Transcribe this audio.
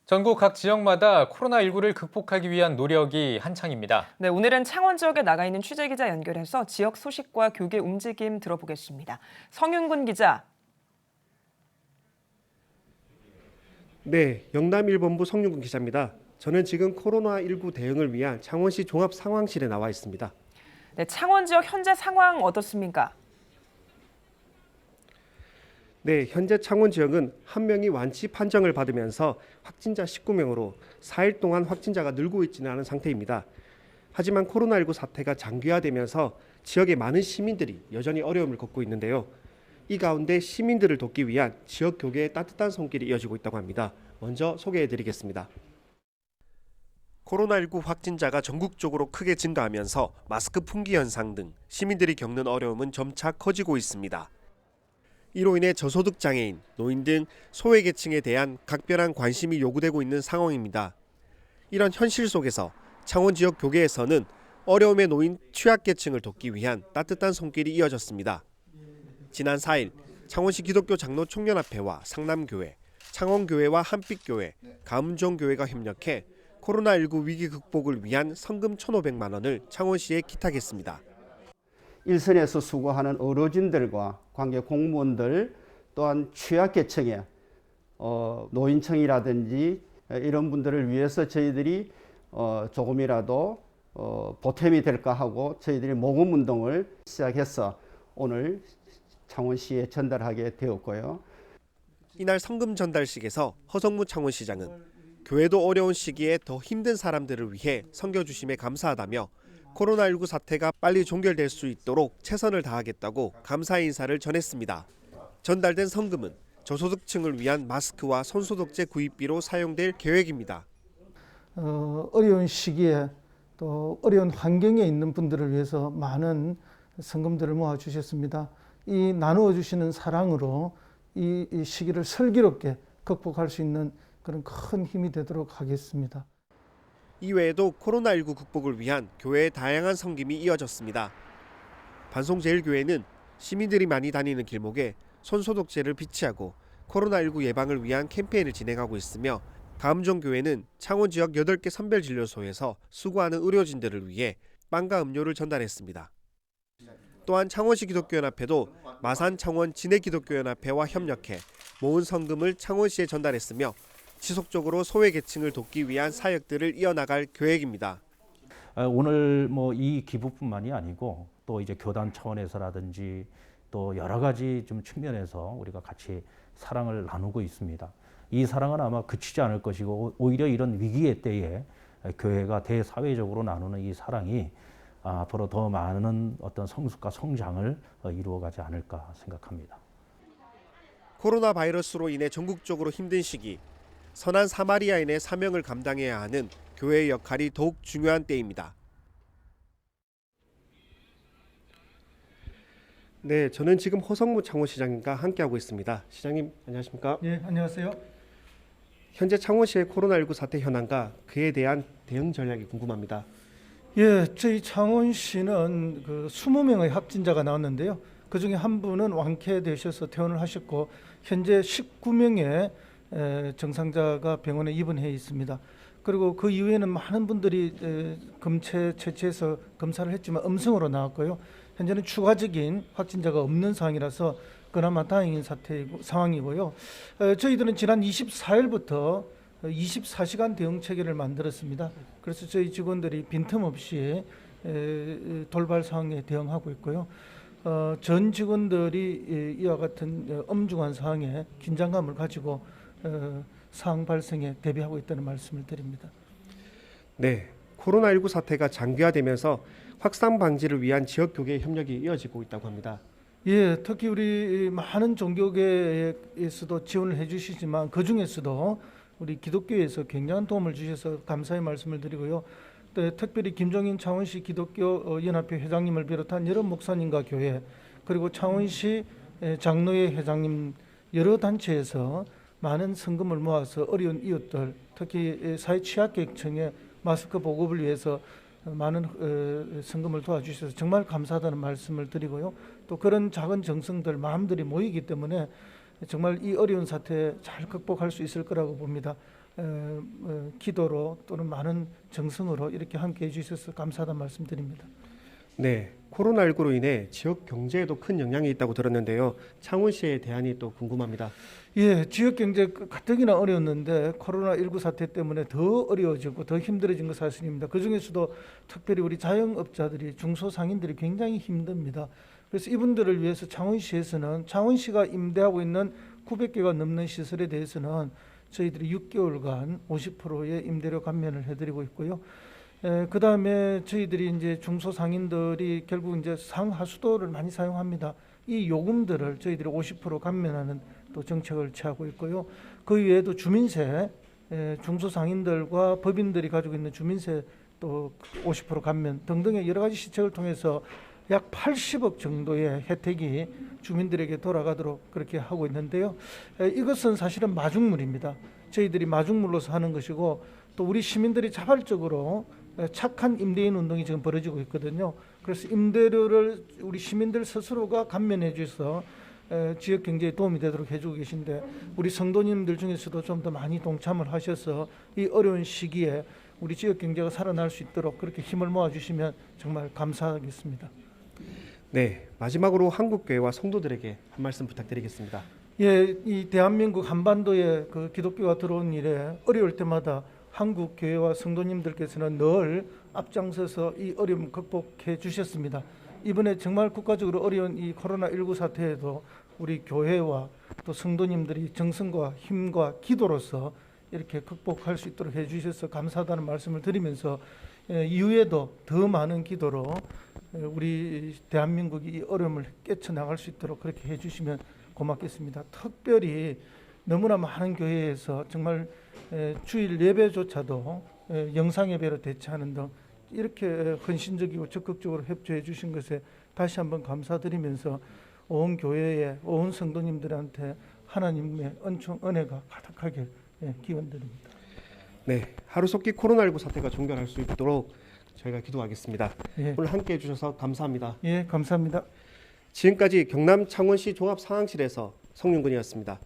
전국 각 지역마다 코로나19를 극복하기 위한 노력이 한창입니다. 네, 오늘은 창원 지역에 나가 있는 취재기자 연결해서 지역 소식과 교계 움직임 들어보겠습니다. 성윤군 기자. 네, 영남1본부 성윤군 기자입니다. 저는 지금 코로나19 대응을 위한 창원시 종합상황실에 나와 있습니다. 네, 창원 지역 현재 상황 어떻습니까? 네, 현재 창원 지역은 한 명이 완치 판정을 받으면서 확진자 19명으로 4일 동안 확진자가 늘고 있지는 않은 상태입니다. 하지만 코로나19 사태가 장기화되면서 지역의 많은 시민들이 여전히 어려움을 겪고 있는데요. 이 가운데 시민들을 돕기 위한 지역 교계의 따뜻한 손길이 이어지고 있다고 합니다. 먼저 소개해드리겠습니다. 코로나19 확진자가 전국적으로 크게 증가하면서 마스크 품귀 현상 등 시민들이 겪는 어려움은 점차 커지고 있습니다. 이로 인해 저소득 장애인, 노인 등 소외계층에 대한 각별한 관심이 요구되고 있는 상황입니다. 이런 현실 속에서 창원 지역 교계에서는 어려움에 놓인 취약계층을 돕기 위한 따뜻한 손길이 이어졌습니다. 지난 4일 창원시 기독교 장로 총연합회와 상남교회, 창원교회와 한빛교회, 가문정교회가 협력해 코로나19 위기 극복을 위한 성금 1,500만 원을 창원시에 기탁했습니다. 일선에서 수고하는 어르신들과 관계 공무원들 또한 취약계층의 노인층이라든지 이런 분들을 위해서 저희들이 조금이라도 보탬이 될까 하고 저희들이 모금운동을 시작해서 오늘 창원시에 전달하게 되었고요. 이날 성금 전달식에서 허성무 창원시장은 교회도 어려운 시기에 더 힘든 사람들을 위해 섬겨주심에 감사하다며 코로나19 사태가 빨리 종결될 수 있도록 최선을 다하겠다고 감사 인사를 전했습니다. 전달된 성금은 저소득층을 위한 마스크와 손소독제 구입비로 사용될 계획입니다. 어려운 시기에 또 어려운 환경에 있는 분들을 위해서 많은 성금들을 모아주셨습니다. 이 나누어 주시는 사랑으로 이 시기를 슬기롭게 극복할 수 있는 그런 큰 힘이 되도록 하겠습니다. 이외에도 코로나19 극복을 위한 교회의 다양한 섬김이 이어졌습니다. 반송제일교회는 시민들이 많이 다니는 길목에 손소독제를 비치하고 코로나19 예방을 위한 캠페인을 진행하고 있으며 가음정교회는 창원 지역 8개 선별진료소에서 수고하는 의료진들을 위해 빵과 음료를 전달했습니다. 또한 창원시 기독교연합회도 마산 창원 진해기독교연합회와 협력해 모은 성금을 창원시에 전달했으며 지속적으로 소외계층을 돕기 위한 사역들을 이어나갈 계획입니다. 오늘 이 기부뿐만이 아니고 또 이제 교단 차원에서라든지 또 여러 가지 좀 측면에서 우리가 같이 사랑을 나누고 있습니다. 이 사랑은 아마 그치지 않을 것이고 오히려 이런 위기의 때에 교회가 대사회적으로 나누는 이 사랑이 앞으로 더 많은 어떤 성숙과 성장을 이루어가지 않을까 생각합니다. 코로나 바이러스로 인해 전국적으로 힘든 시기, 선한 사마리아인의 사명을 감당해야 하는 교회의 역할이 더욱 중요한 때입니다. 네, 저는 지금 허성무 창원시장님과 함께하고 있습니다. 시장님, 안녕하십니까? 네, 안녕하세요. 현재 창원시의 코로나19 사태 현황과 그에 대한 대응 전략이 궁금합니다. 예, 저희 창원시는 20명의 확진자가 나왔는데요. 그중에 한 분은 완쾌되셔서 퇴원을 하셨고 현재 19명의 정상자가 병원에 입원해 있습니다. 그리고 그 이후에는 많은 분들이 검체 채취해서 검사를 했지만 음성으로 나왔고요. 현재는 추가적인 확진자가 없는 상황이라서 그나마 다행인 상황이고요. 저희들은 지난 24일부터 24시간 대응 체계를 만들었습니다. 그래서 저희 직원들이 빈틈없이 돌발 상황에 대응하고 있고요. 전 직원들이 이와 같은 엄중한 상황에 긴장감을 가지고 상황 발생에 대비하고 있다는 말씀을 드립니다. 네, 코로나19 사태가 장기화되면서 확산 방지를 위한 지역 교계 협력이 이어지고 있다고 합니다. 예, 특히 우리 많은 종교계에서도 지원을 해주시지만 그 중에서도 우리 기독교에서 굉장한 도움을 주셔서 감사의 말씀을 드리고요. 또 특별히 김종인 창원시 기독교 연합회 회장님을 비롯한 여러 목사님과 교회 그리고 창원시 장로회 회장님 여러 단체에서 많은 성금을 모아서 어려운 이웃들 특히 사회 취약계층의 마스크 보급을 위해서 많은 성금을 도와주셔서 정말 감사하다는 말씀을 드리고요. 또 그런 작은 정성들 마음들이 모이기 때문에 정말 이 어려운 사태 잘 극복할 수 있을 거라고 봅니다. 기도로 또는 많은 정성으로 이렇게 함께 해주셔서 감사하다는 말씀드립니다. 네, 코로나19로 인해 지역 경제에도 큰 영향이 있다고 들었는데요. 창원시의 대안이 또 궁금합니다. 예, 지역 경제 가뜩이나 어려웠는데 코로나19 사태 때문에 더 어려워지고 더 힘들어진 것 사실입니다. 그 중에서도 특별히 우리 자영업자들이 중소상인들이 굉장히 힘듭니다. 그래서 이분들을 위해서 창원시에서는 창원시가 임대하고 있는 900개가 넘는 시설에 대해서는 저희들이 6개월간 50%의 임대료 감면을 해드리고 있고요. 그 다음에 저희들이 이제 중소상인들이 결국 이제 상하수도를 많이 사용합니다. 이 요금들을 저희들이 50% 감면하는 또 정책을 취하고 있고요. 그 외에도 주민세, 중소상인들과 법인들이 가지고 있는 주민세 또 50% 감면 등등의 여러 가지 시책을 통해서 약 80억 정도의 혜택이 주민들에게 돌아가도록 그렇게 하고 있는데요. 이것은 사실은 마중물입니다. 저희들이 마중물로서 하는 것이고 또 우리 시민들이 자발적으로 착한 임대인 운동이 지금 벌어지고 있거든요. 그래서 임대료를 우리 시민들 스스로가 감면해 줘서 지역 경제에 도움이 되도록 해주고 계신데 우리 성도님들 중에서도 좀 더 많이 동참을 하셔서 이 어려운 시기에 우리 지역 경제가 살아날 수 있도록 그렇게 힘을 모아주시면 정말 감사하겠습니다. 네, 마지막으로 한국교회와 성도들에게 한 말씀 부탁드리겠습니다. 예, 이 대한민국 한반도에 그 기독교가 들어온 이래 어려울 때마다 한국 교회와 성도님들께서는 늘 앞장서서 이 어려움 극복해 주셨습니다. 이번에 정말 국가적으로 어려운 이 코로나19 사태에도 우리 교회와 또 성도님들이 정성과 힘과 기도로서 이렇게 극복할 수 있도록 해주셔서 감사하다는 말씀을 드리면서 이후에도 더 많은 기도로 우리 대한민국이 이 어려움을 깨쳐나갈 수 있도록 그렇게 해주시면 고맙겠습니다. 특별히 너무나 많은 교회에서 정말 주일 예배조차도 영상 예배로 대체하는 등 이렇게 헌신적이고 적극적으로 협조해 주신 것에 다시 한번 감사드리면서 온 교회에 온 성도님들한테 하나님의 은혜가 가득하길 기원드립니다. 네, 하루속히 코로나19 사태가 종결할 수 있도록 저희가 기도하겠습니다. 예. 오늘 함께해 주셔서 감사합니다. 예, 감사합니다. 지금까지 경남 창원시 종합상황실에서 성윤근이었습니다.